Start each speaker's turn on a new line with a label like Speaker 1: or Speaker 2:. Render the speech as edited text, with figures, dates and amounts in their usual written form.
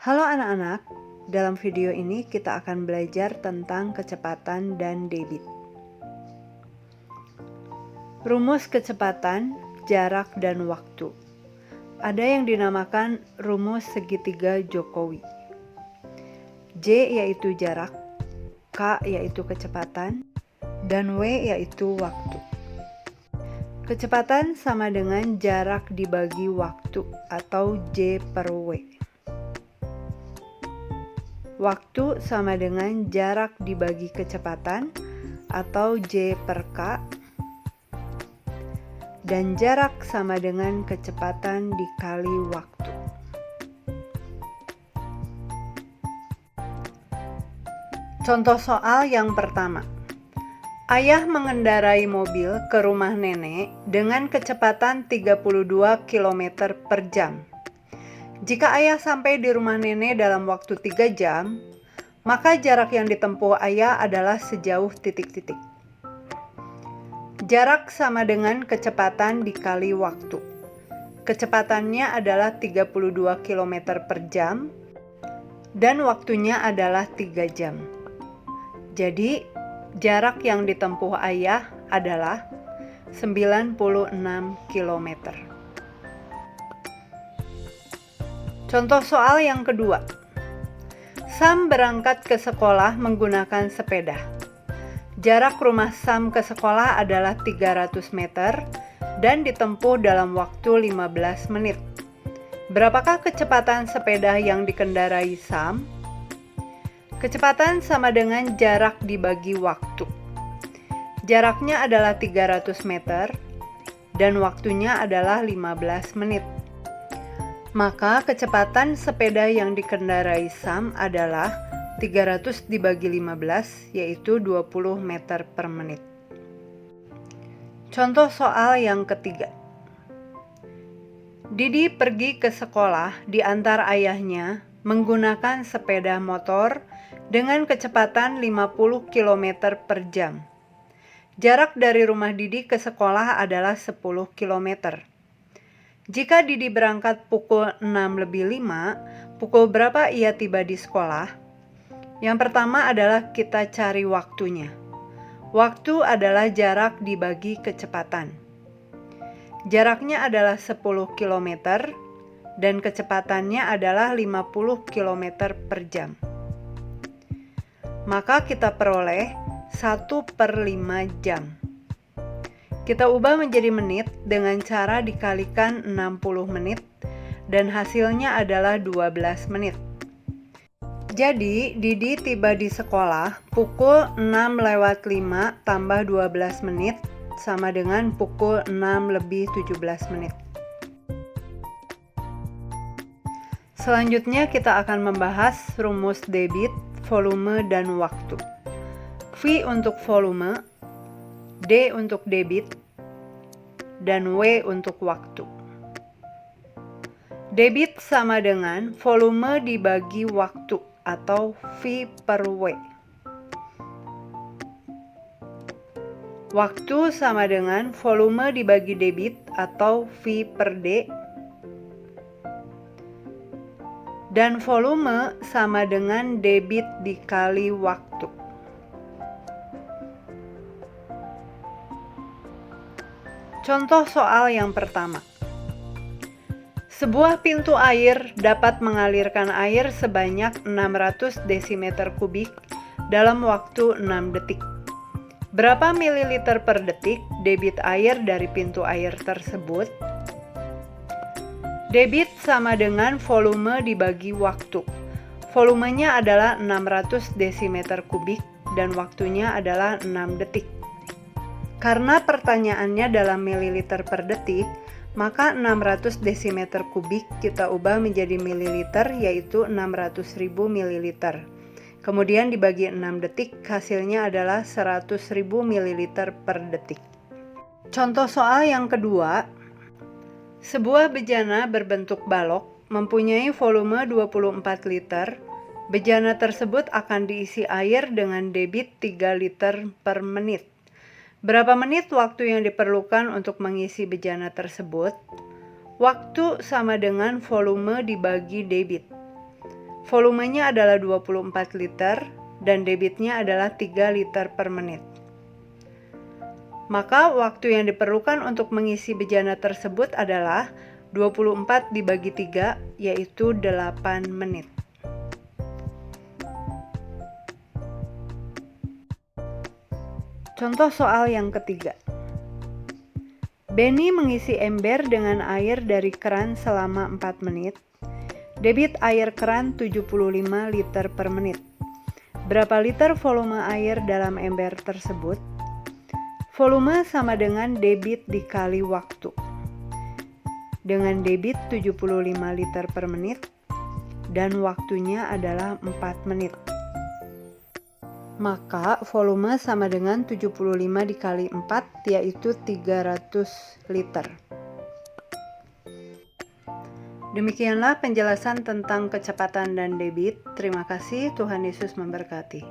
Speaker 1: Halo anak-anak, dalam video ini kita akan belajar tentang kecepatan dan debit. Rumus kecepatan, jarak, dan waktu. Ada yang dinamakan rumus segitiga Jokowi. J yaitu jarak, K yaitu kecepatan, dan W yaitu waktu. Kecepatan sama dengan jarak dibagi waktu atau J per W. Waktu sama dengan jarak dibagi kecepatan atau J per K. Dan jarak sama dengan kecepatan dikali waktu. Contoh soal yang pertama. Ayah mengendarai mobil ke rumah nenek dengan kecepatan 32 km per jam. Jika ayah sampai di rumah nenek dalam waktu 3 jam, maka jarak yang ditempuh ayah adalah sejauh titik-titik. Jarak sama dengan kecepatan dikali waktu. Kecepatannya adalah 32 km per jam dan waktunya adalah 3 jam. Jadi, jarak yang ditempuh ayah adalah 96 km. Contoh soal yang kedua. Sam berangkat ke sekolah menggunakan sepeda. Jarak rumah Sam ke sekolah adalah 300 meter dan ditempuh dalam waktu 15 menit. Berapakah kecepatan sepeda yang dikendarai Sam? Kecepatan sama dengan jarak dibagi waktu. Jaraknya adalah 300 meter dan waktunya adalah 15 menit. Maka kecepatan sepeda yang dikendarai Sam adalah 300 dibagi 15, yaitu 20 meter per menit. Contoh soal yang ketiga. Didi pergi ke sekolah diantar ayahnya menggunakan sepeda motor dengan kecepatan 50 km per jam. Jarak dari rumah Didi ke sekolah adalah 10 km. Jika Didi berangkat pukul 6:05, pukul berapa ia tiba di sekolah? Yang pertama adalah kita cari waktunya. Waktu adalah jarak dibagi kecepatan. Jaraknya adalah 10 km dan kecepatannya adalah 50 km per jam. Maka kita peroleh 1/5 jam. Kita ubah menjadi menit dengan cara dikalikan 60 menit dan hasilnya adalah 12 menit. Jadi, Didi tiba di sekolah pukul 6:05 tambah 12 menit sama dengan pukul 6:17 menit. Selanjutnya kita akan membahas rumus debit, volume, dan waktu. V untuk volume, D untuk debit, dan W untuk waktu. Debit sama dengan volume dibagi waktu atau V per W. Waktu sama dengan volume dibagi debit atau V per D. Dan volume sama dengan debit dikali waktu. Contoh soal yang pertama. Sebuah pintu air dapat mengalirkan air sebanyak 600 desimeter kubik dalam waktu 6 detik. Berapa mililiter per detik debit air dari pintu air tersebut? Debit sama dengan volume dibagi waktu. Volumenya adalah 600 desimeter kubik dan waktunya adalah 6 detik. Karena pertanyaannya dalam mililiter per detik, maka 600 desimeter kubik kita ubah menjadi mililiter, yaitu 600.000 mililiter. Kemudian dibagi 6 detik, hasilnya adalah 100.000 mililiter per detik. Contoh soal yang kedua. Sebuah bejana berbentuk balok mempunyai volume 24 liter. Bejana tersebut akan diisi air dengan debit 3 liter per menit. Berapa menit waktu yang diperlukan untuk mengisi bejana tersebut? Waktu sama dengan volume dibagi debit. Volumenya adalah 24 liter dan debitnya adalah 3 liter per menit. Maka waktu yang diperlukan untuk mengisi bejana tersebut adalah 24 dibagi 3, yaitu 8 menit. Contoh soal yang ketiga. Benny mengisi ember dengan air dari keran selama 4 menit. Debit air keran 75 liter per menit. Berapa liter volume air dalam ember tersebut? Volume sama dengan debit dikali waktu. Dengan debit 75 liter per menit dan waktunya adalah 4 menit. Maka volume sama dengan 75 dikali 4, yaitu 300 liter. Demikianlah penjelasan tentang kecepatan dan debit. Terima kasih, Tuhan Yesus memberkati.